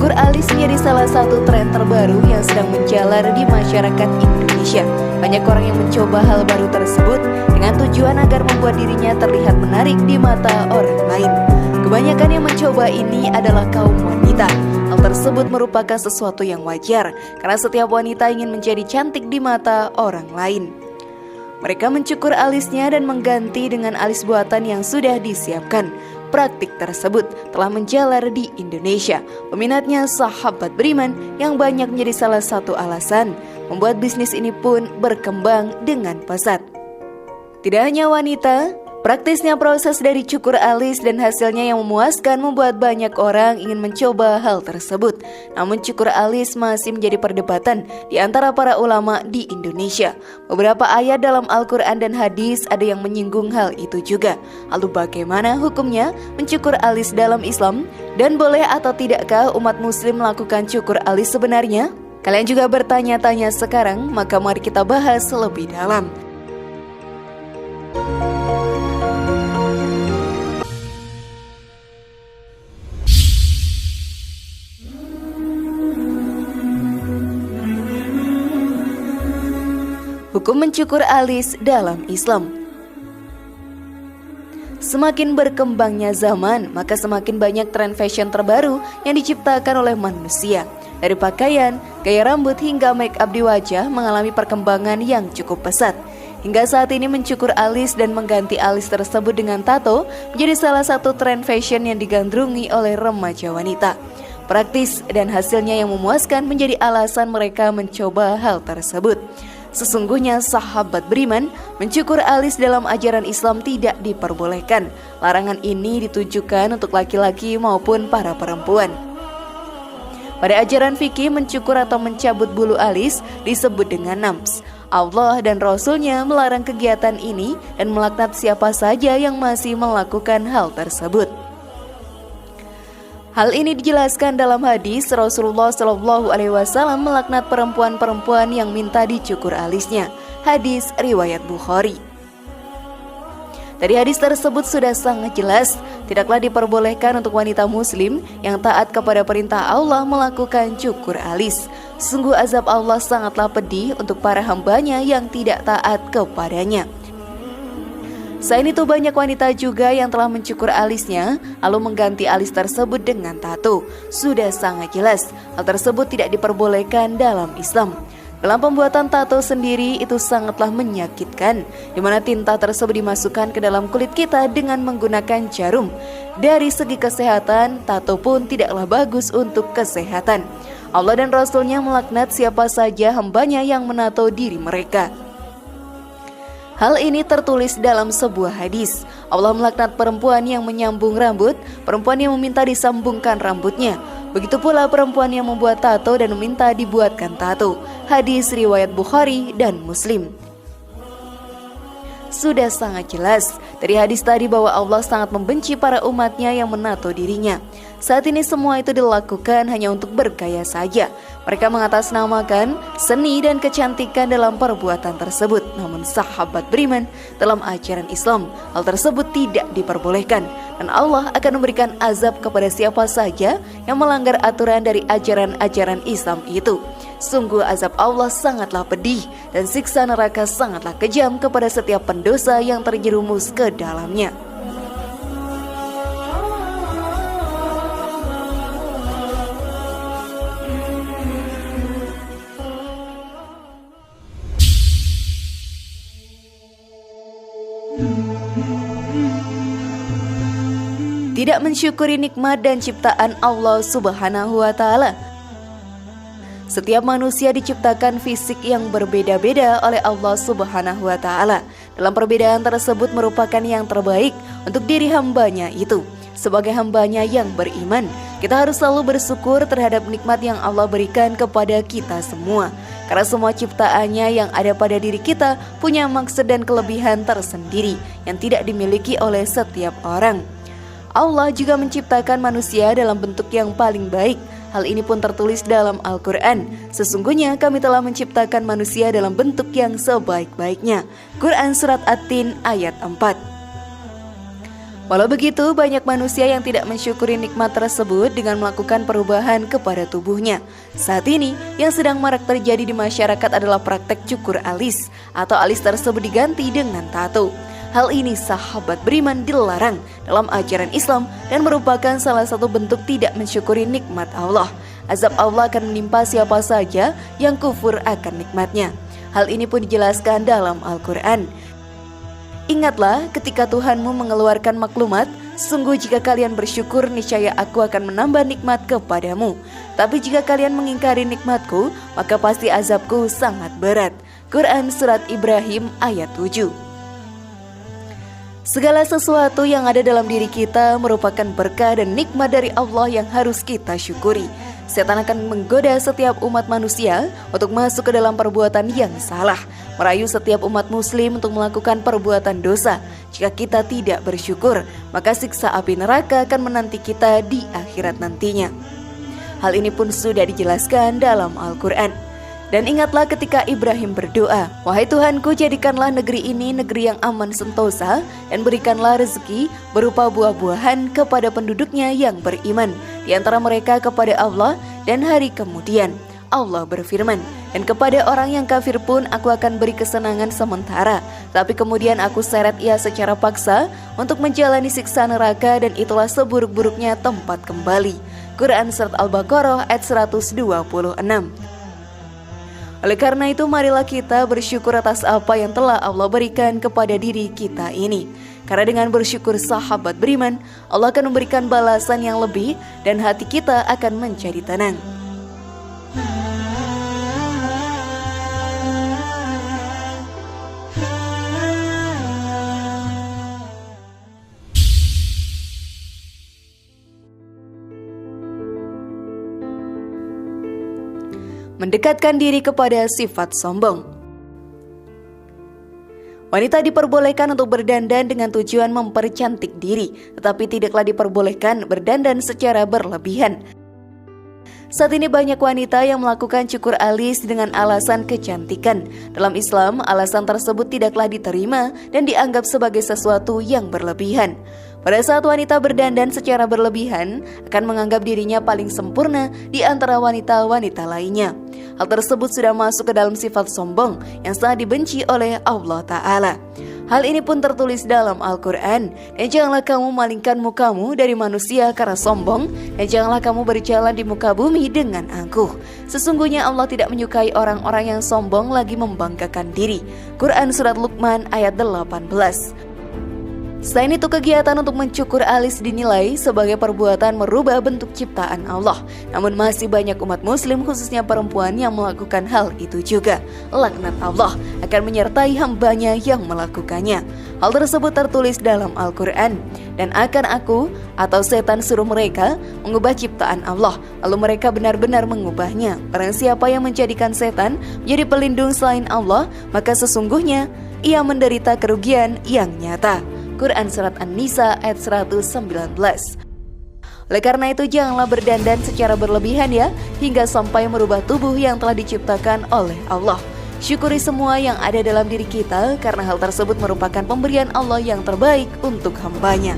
Cukur alis menjadi salah satu tren terbaru yang sedang menjalar di masyarakat Indonesia. Banyak orang yang mencoba hal baru tersebut dengan tujuan agar membuat dirinya terlihat menarik di mata orang lain. Kebanyakan yang mencoba ini adalah kaum wanita. Hal tersebut merupakan sesuatu yang wajar karena setiap wanita ingin menjadi cantik di mata orang lain. Mereka mencukur alisnya dan mengganti dengan alis buatan yang sudah disiapkan. Praktik tersebut telah menjalar di Indonesia. Peminatnya sahabat beriman yang banyak menjadi salah satu alasan membuat bisnis ini pun berkembang dengan pesat. Tidak hanya wanita, praktisnya proses dari cukur alis dan hasilnya yang memuaskan membuat banyak orang ingin mencoba hal tersebut. Namun cukur alis masih menjadi perdebatan di antara para ulama di Indonesia. Beberapa ayat dalam Al-Quran dan hadis ada yang menyinggung hal itu juga. Lalu bagaimana hukumnya mencukur alis dalam Islam? Dan boleh atau tidakkah umat muslim melakukan cukur alis sebenarnya? Kalian juga bertanya-tanya sekarang, maka mari kita bahas lebih dalam. Hukum mencukur alis dalam Islam. Semakin berkembangnya zaman, maka semakin banyak tren fashion terbaru yang diciptakan oleh manusia. Dari pakaian, gaya rambut hingga make up di wajah mengalami perkembangan yang cukup pesat. Hingga saat ini mencukur alis dan mengganti alis tersebut dengan tato menjadi salah satu tren fashion yang digandrungi oleh remaja wanita. Praktis dan hasilnya yang memuaskan menjadi alasan mereka mencoba hal tersebut. Sesungguhnya sahabat beriman, mencukur alis dalam ajaran Islam tidak diperbolehkan. Larangan ini ditujukan untuk laki-laki maupun para perempuan. Pada ajaran fikih, mencukur atau mencabut bulu alis disebut dengan nams. Allah dan Rasul-Nya melarang kegiatan ini dan melaknat siapa saja yang masih melakukan hal tersebut. Hal ini dijelaskan dalam hadis Rasulullah SAW melaknat perempuan-perempuan yang minta dicukur alisnya. Hadis riwayat Bukhari. Dari hadis tersebut sudah sangat jelas, tidaklah diperbolehkan untuk wanita muslim yang taat kepada perintah Allah melakukan cukur alis. Sungguh azab Allah sangatlah pedih untuk para hambanya yang tidak taat kepadanya. Selain itu banyak wanita juga yang telah mencukur alisnya lalu mengganti alis tersebut dengan tato. Sudah sangat jelas hal tersebut tidak diperbolehkan dalam Islam. Dalam pembuatan tato sendiri itu sangatlah menyakitkan, di mana tinta tersebut dimasukkan ke dalam kulit kita dengan menggunakan jarum. Dari segi kesehatan, tato pun tidaklah bagus untuk kesehatan. Allah dan Rasul-Nya melaknat siapa saja hambanya yang menato diri mereka. Hal ini tertulis dalam sebuah hadis. Allah melaknat perempuan yang menyambung rambut, perempuan yang meminta disambungkan rambutnya. Begitu pula perempuan yang membuat tato dan meminta dibuatkan tato. Hadis riwayat Bukhari dan Muslim. Sudah sangat jelas dari hadis tadi bahwa Allah sangat membenci para umatnya yang menato dirinya. Saat ini semua itu dilakukan hanya untuk bergaya saja. Mereka mengatasnamakan seni dan kecantikan dalam perbuatan tersebut. Namun sahabat beriman, dalam ajaran Islam, hal tersebut tidak diperbolehkan. Dan Allah akan memberikan azab kepada siapa saja yang melanggar aturan dari ajaran-ajaran Islam itu. Sungguh azab Allah sangatlah pedih dan siksa neraka sangatlah kejam kepada setiap pendosa yang terjerumus ke dalamnya. Tidak mensyukuri nikmat dan ciptaan Allah Subhanahu wa Ta'ala. Setiap manusia diciptakan fisik yang berbeda-beda oleh Allah Subhanahu wa Ta'ala. Dalam perbedaan tersebut merupakan yang terbaik untuk diri hambanya itu. Sebagai hambanya yang beriman, kita harus selalu bersyukur terhadap nikmat yang Allah berikan kepada kita semua. Karena semua ciptaannya yang ada pada diri kita punya maksud dan kelebihan tersendiri yang tidak dimiliki oleh setiap orang. Allah juga menciptakan manusia dalam bentuk yang paling baik. Hal ini pun tertulis dalam Al-Quran. Sesungguhnya kami telah menciptakan manusia dalam bentuk yang sebaik-baiknya. Quran Surat At-Tin ayat 4. Walau begitu, banyak manusia yang tidak mensyukuri nikmat tersebut dengan melakukan perubahan kepada tubuhnya. Saat ini, yang sedang marak terjadi di masyarakat adalah praktek cukur alis, atau alis tersebut diganti dengan tato. Hal ini sahabat beriman dilarang dalam ajaran Islam dan merupakan salah satu bentuk tidak mensyukuri nikmat Allah. Azab Allah akan menimpa siapa saja yang kufur akan nikmatnya. Hal ini pun dijelaskan dalam Al-Quran. Ingatlah ketika Tuhanmu mengeluarkan maklumat, sungguh jika kalian bersyukur niscaya aku akan menambah nikmat kepadamu. Tapi jika kalian mengingkari nikmatku, maka pasti azabku sangat berat. Quran Surat Ibrahim ayat 7. Segala sesuatu yang ada dalam diri kita merupakan berkah dan nikmat dari Allah yang harus kita syukuri. Setan akan menggoda setiap umat manusia untuk masuk ke dalam perbuatan yang salah, merayu setiap umat muslim untuk melakukan perbuatan dosa. Jika kita tidak bersyukur, maka siksa api neraka akan menanti kita di akhirat nantinya. Hal ini pun sudah dijelaskan dalam Al-Quran. Dan ingatlah ketika Ibrahim berdoa, "Wahai Tuhanku, jadikanlah negeri ini negeri yang aman sentosa dan berikanlah rezeki berupa buah-buahan kepada penduduknya yang beriman, di antara mereka kepada Allah dan hari kemudian." Allah berfirman, "Dan kepada orang yang kafir pun aku akan beri kesenangan sementara, tapi kemudian aku seret ia secara paksa untuk menjalani siksa neraka dan itulah seburuk-buruknya tempat kembali." Quran Surat Al-Baqarah ayat 126. Oleh karena itu, marilah kita bersyukur atas apa yang telah Allah berikan kepada diri kita ini. Karena dengan bersyukur sahabat beriman, Allah akan memberikan balasan yang lebih dan hati kita akan menjadi tenang. Mendekatkan diri kepada sifat sombong. Wanita diperbolehkan untuk berdandan dengan tujuan mempercantik diri, tetapi tidaklah diperbolehkan berdandan secara berlebihan. Saat ini banyak wanita yang melakukan cukur alis dengan alasan kecantikan. Dalam Islam, alasan tersebut tidaklah diterima dan dianggap sebagai sesuatu yang berlebihan. Pada saat wanita berdandan secara berlebihan, akan menganggap dirinya paling sempurna di antara wanita-wanita lainnya. Hal tersebut sudah masuk ke dalam sifat sombong yang sangat dibenci oleh Allah Ta'ala. Hal ini pun tertulis dalam Al-Quran. "Dan janganlah kamu malingkan mukamu dari manusia karena sombong, dan janganlah kamu berjalan di muka bumi dengan angkuh. Sesungguhnya Allah tidak menyukai orang-orang yang sombong lagi membanggakan diri." Quran Surat Luqman ayat 18. Selain itu, kegiatan untuk mencukur alis dinilai sebagai perbuatan merubah bentuk ciptaan Allah. Namun masih banyak umat muslim khususnya perempuan yang melakukan hal itu juga. Laknat Allah akan menyertai hambanya yang melakukannya. Hal tersebut tertulis dalam Al-Quran. "Dan akan aku atau setan suruh mereka mengubah ciptaan Allah, lalu mereka benar-benar mengubahnya. Barang siapa yang menjadikan setan menjadi pelindung selain Allah, maka sesungguhnya ia menderita kerugian yang nyata." Quran Surat An-Nisa ayat 119. Oleh karena itu, janganlah berdandan secara berlebihan ya, hingga sampai merubah tubuh yang telah diciptakan oleh Allah. Syukuri semua yang ada dalam diri kita, karena hal tersebut merupakan pemberian Allah yang terbaik untuk hambanya.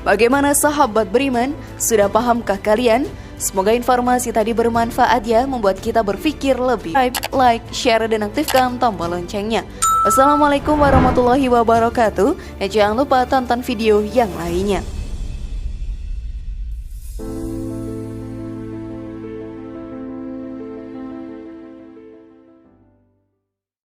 Bagaimana sahabat beriman? Sudah pahamkah kalian? Semoga informasi tadi bermanfaat ya, membuat kita berpikir lebih. Like, share, dan aktifkan tombol loncengnya. Wassalamualaikum warahmatullahi wabarakatuh. Dan jangan lupa tonton video yang lainnya.